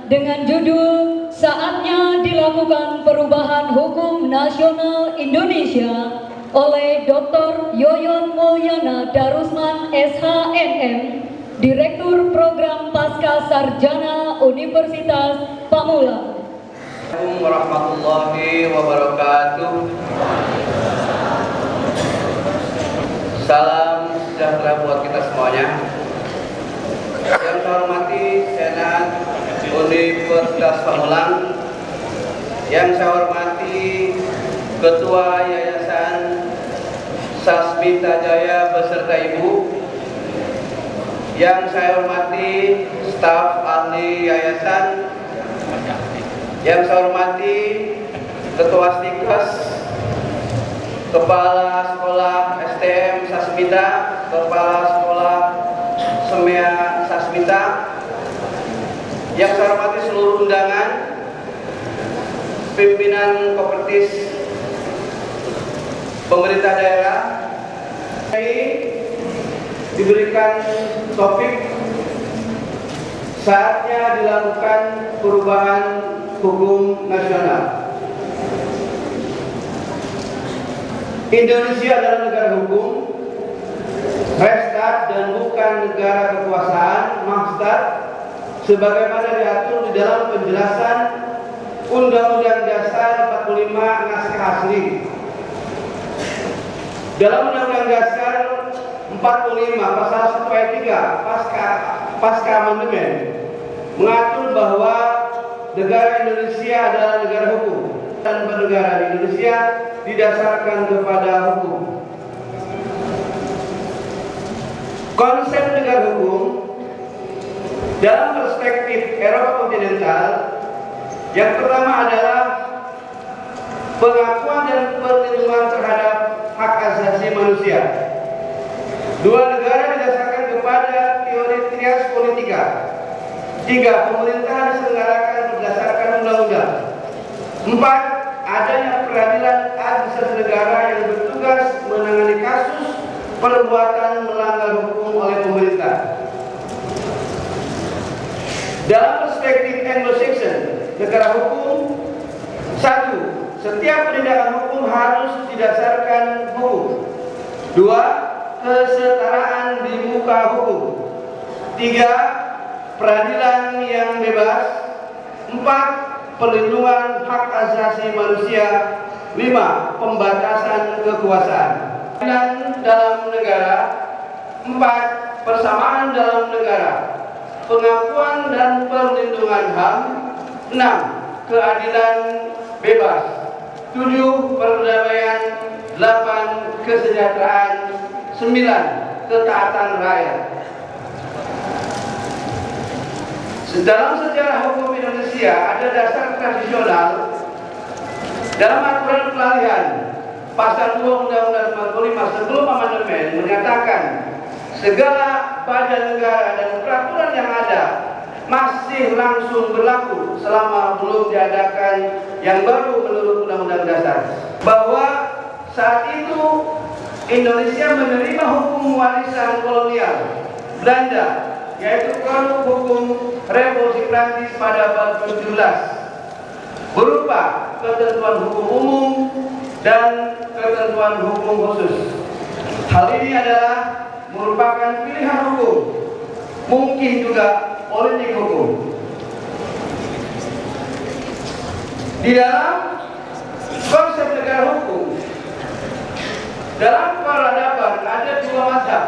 dengan judul Saatnya Dilakukan Perubahan Hukum Nasional Indonesia oleh Dr. Yoyon Mulyana Darusman SHMM, Direktur Program Pasca Sarjana Universitas Pamulang. Assalamualaikum warahmatullahi wabarakatuh. Salam sejahtera buat kita semuanya. Yang saya hormati Senat Universitas Pamulang, yang saya hormati Ketua Yayasan Sasmita Jaya beserta Ibu, yang saya hormati staf ahli yayasan, yang saya hormati Ketua Stikes, Kepala Sekolah STM Sasmita, Kepala Sekolah Semea Sasmita, yang saya hormati seluruh undangan, pimpinan Kopertis pemerintah daerah. Ini diberikan topik saatnya dilakukan perubahan hukum nasional. Indonesia adalah negara hukum, Restat dan bukan negara kekuasaan, Mahstat, sebagaimana diatur di dalam penjelasan Undang-Undang Dasar 45 naskah asli. Dalam Undang-Undang Dasar 45 pasal 1 ayat 3 pasca amandemen mengatur bahwa negara Indonesia adalah negara hukum dan bernegara di Indonesia didasarkan kepada hukum. Konsep negara hukum dalam perspektif Eropa kontinental yang pertama adalah pengakuan dan perlindungan terhadap hak asasi manusia. Dua, negara didasarkan kepada teori trias politika. Tiga, pemerintahan diselenggarakan berdasarkan undang-undang. Empat, adanya peradilan administrasi negara yang bertugas menangani kasus perbuatan melanggar hukum oleh pemerintah. Dalam perspektif Anglo-Saxon negara hukum, satu, setiap penindakan hukum harus didasarkan hukum. Dua, kesetaraan di muka hukum. Tiga, peradilan yang bebas. Empat, perlindungan hak asasi manusia. Lima, pembatasan kekuasaan. Peradilan dalam negara. Empat, persamaan dalam negara. Pengakuan dan perlindungan HAM. Enam, keadilan bebas. Tujuh, perdamaian. Delapan, kesejahteraan. 9. Ketaatan rakyat. Dalam sejarah hukum Indonesia ada dasar tradisional dalam aturan pelalihan pasal 2 Undang-Undang 45 sebelum amandemen menyatakan segala badan negara dan peraturan yang ada masih langsung berlaku selama belum diadakan yang baru menurut Undang-Undang Dasar. Bahwa saat itu Indonesia menerima hukum warisan kolonial Belanda, yaitu Produk Hukum Revolusi Prancis pada bab 17, berupa ketentuan hukum umum dan ketentuan hukum khusus. Hal ini adalah merupakan pilihan hukum, mungkin juga politik hukum. Di dalam konsep negara hukum, dalam peradaban ada dua mazhab.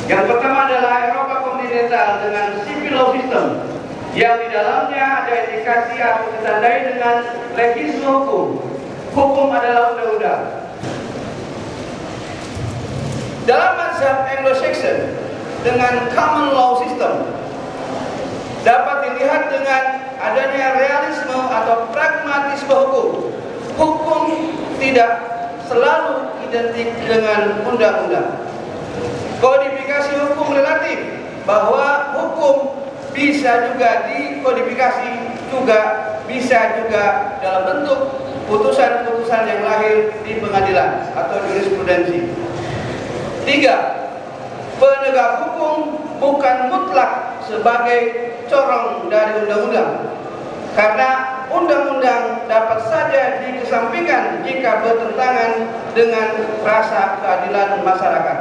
Yang pertama adalah Eropa kontinental dengan civil law system, yang di dalamnya ada indikasi atau ditandai dengan legisme hukum. Hukum adalah undang-undang. Dalam mazhab Anglo-Saxon dengan common law system dapat dilihat dengan adanya realisme atau pragmatisme hukum. Hukum tidak selalu identik dengan undang-undang. Kodifikasi hukum relatif, bahwa hukum bisa juga dikodifikasi, juga bisa juga dalam bentuk putusan-putusan yang lahir di pengadilan atau jurisprudensi. 3. Penegak hukum bukan mutlak sebagai corong dari undang-undang, karena undang-undang dapat saja dikesampingkan jika bertentangan dengan rasa keadilan masyarakat.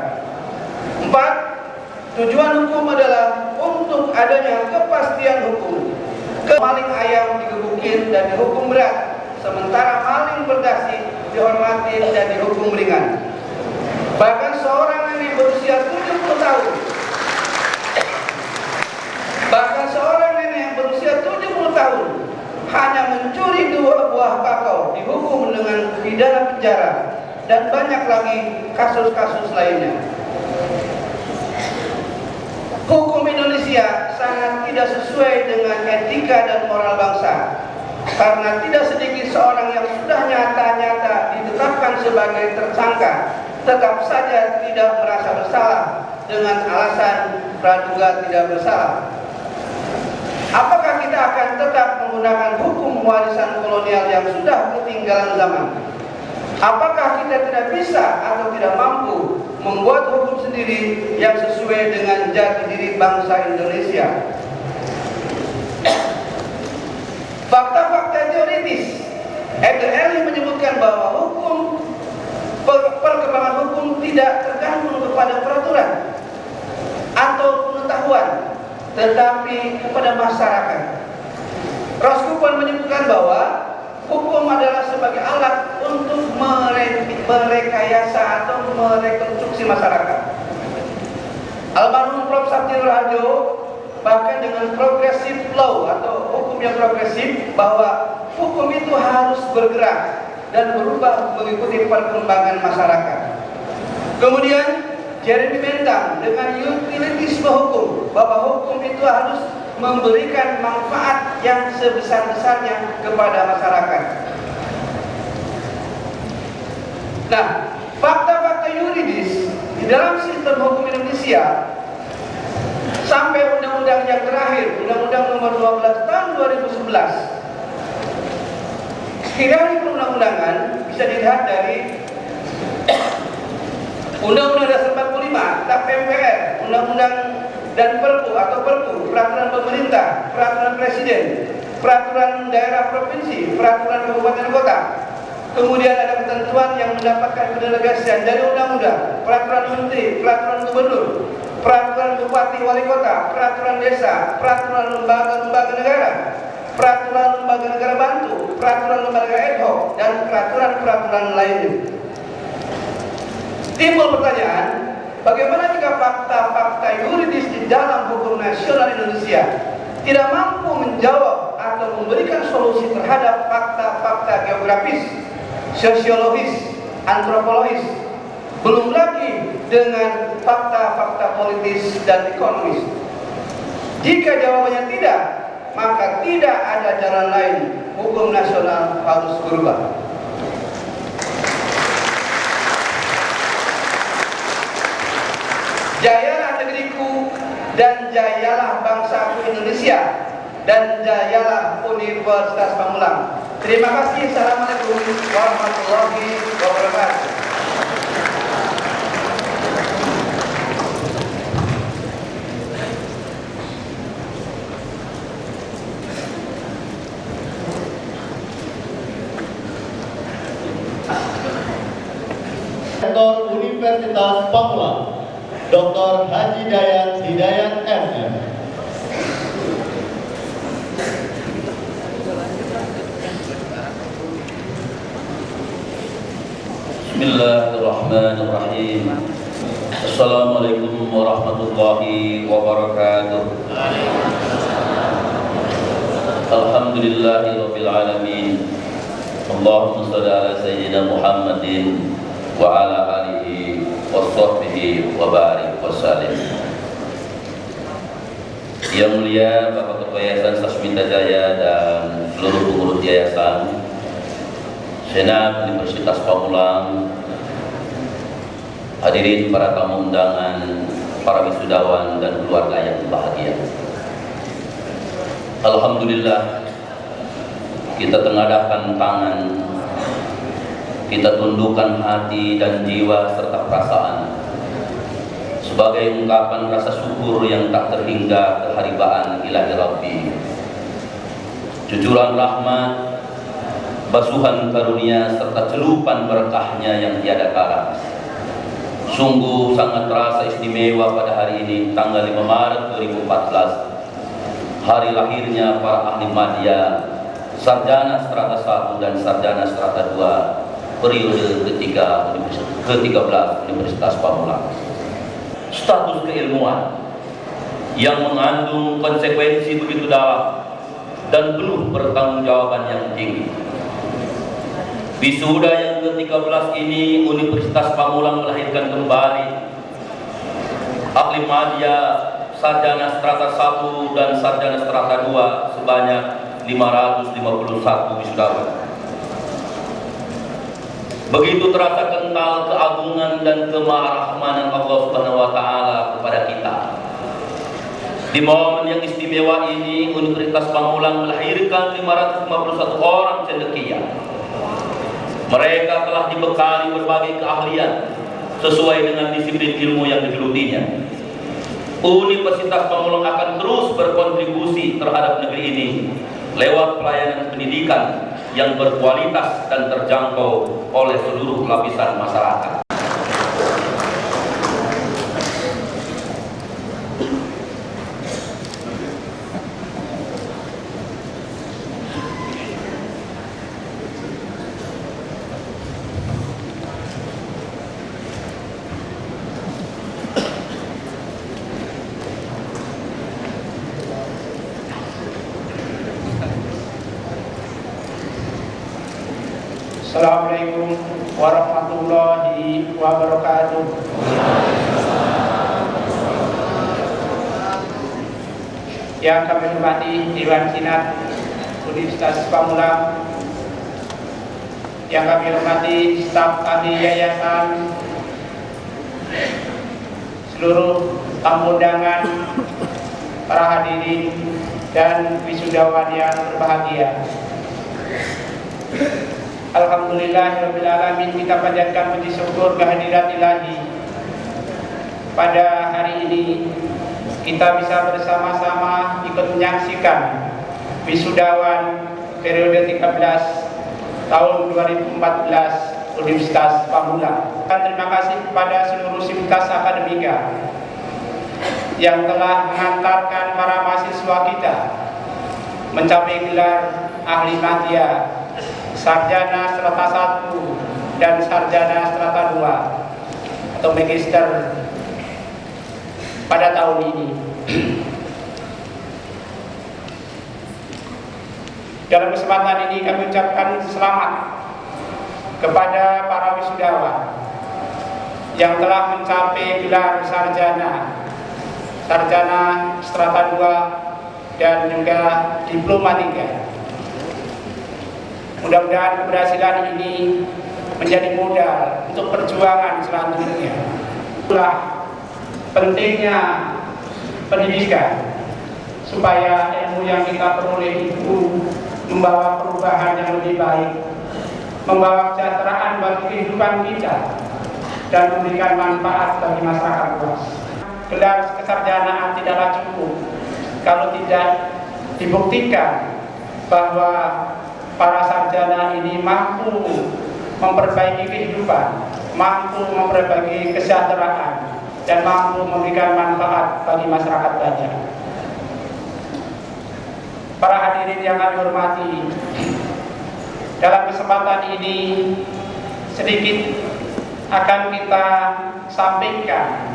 4. Tujuan hukum adalah untuk adanya kepastian hukum. Maling ayam digebukin dan dihukum berat, sementara maling berdasi dihormati dan dihukum ringan. Bahkan seorang nenek berusia 70 tahun hanya mencuri 2 buah kakao dihukum dengan pidana penjara, dan banyak lagi kasus-kasus lainnya. Hukum Indonesia sangat tidak sesuai dengan etika dan moral bangsa, karena tidak sedikit seorang yang sudah nyata-nyata ditetapkan sebagai tersangka tetap saja tidak merasa bersalah dengan alasan praduga tidak bersalah. Apakah kita akan tetap menggunakan hukum warisan kolonial yang sudah ketinggalan zaman? Apakah kita tidak bisa atau tidak mampu membuat hukum sendiri yang sesuai dengan jati diri bangsa Indonesia? Fakta-fakta teoritis, Edgar Ellis menyebutkan bahwa perkembangan hukum tidak tergantung kepada peraturan atau pengetahuan, tetapi kepada masyarakat. Roscoe menyebutkan bahwa hukum adalah sebagai alat untuk merekayasa atau merekonstruksi masyarakat. Almarhum Prof. Sabti Raharjo bahkan dengan progressive law atau hukum yang progresif, bahwa hukum itu harus bergerak dan berubah mengikuti perkembangan masyarakat. Kemudian Jeremy Bentham dengan utilitisme hukum, bahwa hukum itu harus memberikan manfaat yang sebesar-besarnya kepada masyarakat. Nah, fakta-fakta yuridis di dalam sistem hukum Indonesia sampai undang-undang yang terakhir, Undang-Undang Nomor 12 Tahun 2011, sekiranya perundang-undangan bisa dilihat dari Undang-Undang Dasar 45, Tap MPR, Undang-Undang dan Perpu atau Perpu, Peraturan Pemerintah, Peraturan Presiden, Peraturan Daerah Provinsi, Peraturan Kabupaten Kota. Kemudian ada ketentuan yang mendapatkan pendelegasian dari undang-undang, Peraturan Menteri, Peraturan Gubernur, Peraturan Bupati Wali Kota, Peraturan Desa, Peraturan Lembaga-lembaga negara, Peraturan Lembaga Negara Bantu, Peraturan Lembaga ad hoc, dan peraturan-peraturan lainnya. Timbul pertanyaan, bagaimana jika fakta-fakta yuridis di dalam hukum nasional Indonesia tidak mampu menjawab atau memberikan solusi terhadap fakta-fakta geografis, sosiologis, antropologis, belum lagi dengan fakta-fakta politis dan ekonomis? Jika jawabannya tidak, maka tidak ada jalan lain, hukum nasional harus berubah. Jayalah negeriku dan jayalah bangsaku Indonesia, dan jayalah Universitas Pamulang. Terima kasih. Assalamualaikum warahmatullahi wabarakatuh. Rektor Universitas Pamulang, Dr. Haji Dayat Hidayat MM. Bismillahirrahmanirrahim. Assalamualaikum warahmatullahi wabarakatuh. Alhamdulillahirabbil alamin. Allahumma shalli ala sayyidina Muhammadin wa ala alihi wa sahbihi wa barik wa salim. Yang mulia Bapak Ketua Yayasan Sasmita Jaya dan seluruh pengurus yayasan, Senat Universitas Pamulang, hadirin para tamu undangan, para wisudawan dan keluarga yang bahagia. Alhamdulillah, kita tengadahkan tangan, kita tundukkan hati dan jiwa serta perasaan sebagai ungkapan rasa syukur yang tak terhingga keharibaan ilahi Rabbi. Cucuran rahmat, basuhan karunia serta celupan berkahnya yang tiada tara. Sungguh sangat terasa istimewa pada hari ini, tanggal 5 Maret 2014, hari lahirnya para ahli madya, sarjana strata 1 dan sarjana strata 2 periode ke-13 Universitas Pamulang. Status keilmuan yang mengandung konsekuensi begitu dalam dan penuh pertanggungjawaban yang tinggi. Wisuda yang ke-13 ini Universitas Pamulang melahirkan kembali ahli madya, sarjana strata 1 dan sarjana strata 2 sebanyak 551 wisudawan. Begitu terasa kental keagungan dan kemaharahmanan Allah Subhanahu wa taala kepada kita. Di momen yang istimewa ini Universitas Pamulang melahirkan 551 orang cendekia. Mereka telah dibekali berbagai keahlian sesuai dengan disiplin ilmu yang digelutinya. Universitas Pamulang akan terus berkontribusi terhadap negeri ini lewat pelayanan pendidikan yang berkualitas dan terjangkau oleh seluruh lapisan masyarakat. Assalamualaikum warahmatullahi wabarakatuh. Yang kami hormati Dewan Sinat Universitas Pamulang, yang kami hormati staf ahli yayasan, seluruh tamu undangan, para hadirin dan wisudawan yang berbahagia. Alhamdulillahirrabbilalamin, kita panjatkan puji syukur kehadirat ilahi. Pada hari ini kita bisa bersama-sama ikut menyaksikan wisudawan periode 13 tahun 2014 Universitas Pamulang. Terima kasih kepada seluruh sivitas akademika yang telah mengantarkan para mahasiswa kita mencapai gelar ahli madya, sarjana strata 1 dan sarjana strata 2 atau magister pada tahun ini. Dalam kesempatan ini kami ucapkan selamat kepada para wisudawan yang telah mencapai gelar sarjana strata 2 dan juga diploma 3. Mudah-mudahan keberhasilan ini menjadi modal untuk perjuangan selanjutnya. Itulah pentingnya pendidikan, supaya ilmu yang kita peroleh itu membawa perubahan yang lebih baik, membawa kesejahteraan bagi kehidupan kita, dan memberikan manfaat bagi masyarakat luas. Gelar kesarjanaan tidaklah cukup kalau tidak dibuktikan bahwa para sarjana ini mampu memperbaiki kehidupan, mampu memperbaiki kesejahteraan, dan mampu memberikan manfaat bagi masyarakat banyak. Para hadirin yang kami hormati, dalam kesempatan ini sedikit akan kita sampaikan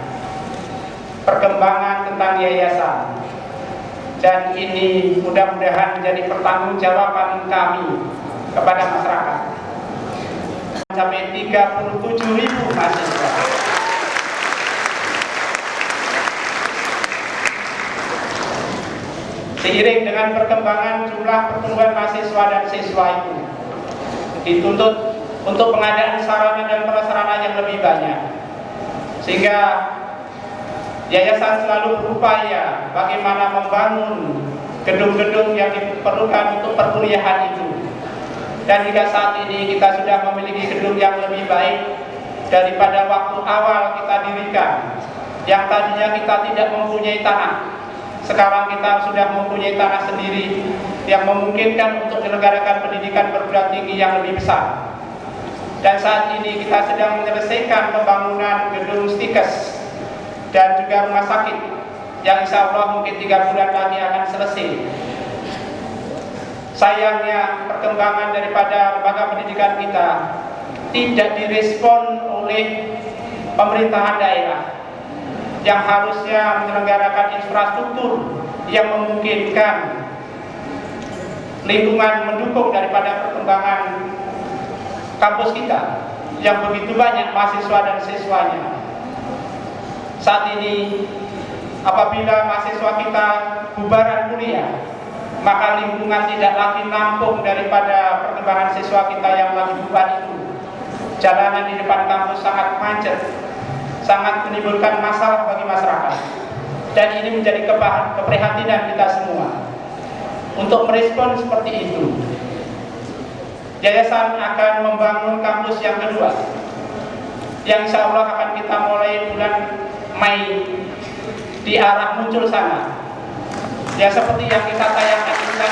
perkembangan tentang yayasan. Dan ini mudah-mudahan menjadi pertanggungjawaban kami kepada masyarakat. Sampai 37.000 mahasiswa. Seiring dengan perkembangan jumlah pertumbuhan mahasiswa dan siswa itu, dituntut untuk pengadaan sarana dan prasarana yang lebih banyak, sehingga yayasan selalu berupaya bagaimana membangun gedung-gedung yang diperlukan untuk perkuliahan itu. Dan hingga saat ini kita sudah memiliki gedung yang lebih baik daripada waktu awal kita dirikan. Yang tadinya kita tidak mempunyai tanah, sekarang kita sudah mempunyai tanah sendiri yang memungkinkan untuk menyelenggarakan pendidikan perguruan tinggi yang lebih besar. Dan saat ini kita sedang menyelesaikan pembangunan gedung stikes dan juga rumah sakit yang insya Allah mungkin 3 bulan lagi akan selesai. Sayangnya perkembangan daripada lembaga pendidikan kita tidak direspon oleh pemerintahan daerah yang harusnya menyelenggarakan infrastruktur yang memungkinkan lingkungan mendukung daripada perkembangan kampus kita yang begitu banyak mahasiswa dan siswanya. Saat ini apabila mahasiswa kita bubaran kuliah, maka lingkungan tidak lagi nampung daripada perkembangan siswa kita yang lagi bubar itu. Jalanan di depan kampus sangat macet, sangat menimbulkan masalah bagi masyarakat. Dan ini menjadi keprihatinan kita semua. Untuk merespon seperti itu, Yayasan akan membangun kampus yang kedua, yang insya Allah akan kita mulai bulan Mei di arah Muncul sana. Ya seperti yang kita tayangkan ini.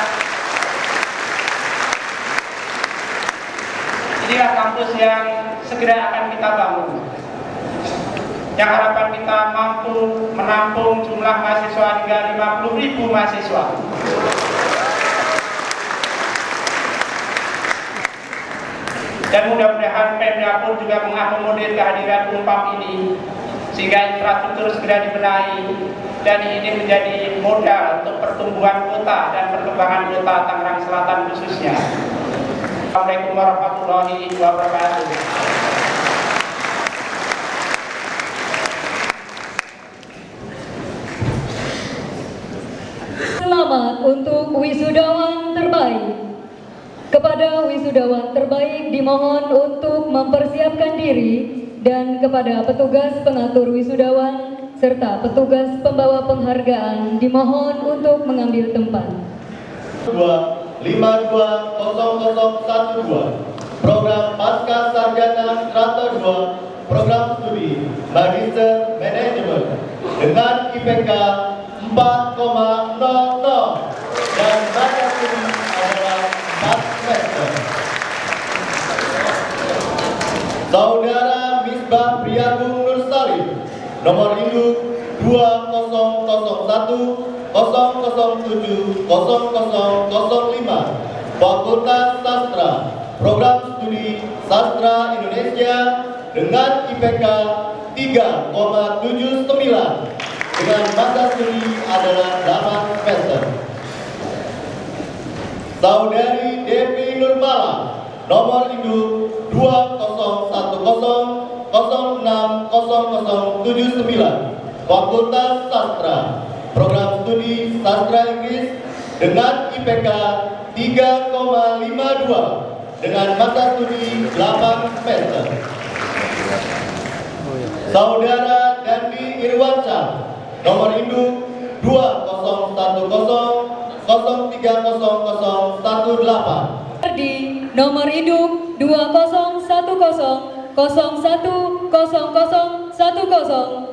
Inilah kampus yang segera akan kita bangun, yang harapan kita mampu menampung jumlah mahasiswa hingga 50.000 mahasiswa. Dan mudah-mudahan Pemda pun juga mengakomodir kehadiran Unpam ini sehingga infrastruktur segera dibenahi dan ini menjadi modal untuk pertumbuhan kota dan perkembangan kota Tangerang Selatan khususnya. Assalamualaikum warahmatullahi wabarakatuh. Selamat untuk wisudawan terbaik. Kepada wisudawan terbaik dimohon untuk mempersiapkan diri dan kepada petugas pengatur wisudawan serta petugas pembawa penghargaan dimohon untuk mengambil tempat. 520012 Program Pasca Sarjana Strata 2 Program Studi Magister Manajemen dengan IPK 4,00 dan mata studi adalah 4 semester. Saudara Misbah Priyagung Nur Salim, nomor induk 2001 007 0005, Fakultas Sastra, Program Studi Sastra Indonesia dengan IPK 3,79 dengan masa studi adalah 8 semester. Saudari Devi Nurmala, nomor induk 2010600079, Fakultas Sastra, Program Studi Sastra Inggris dengan IPK 3,52 dengan masa studi 8 semester. Saudara Dandi Irwansyah, nomor induk 2010030018. Di nomor induk 2010010010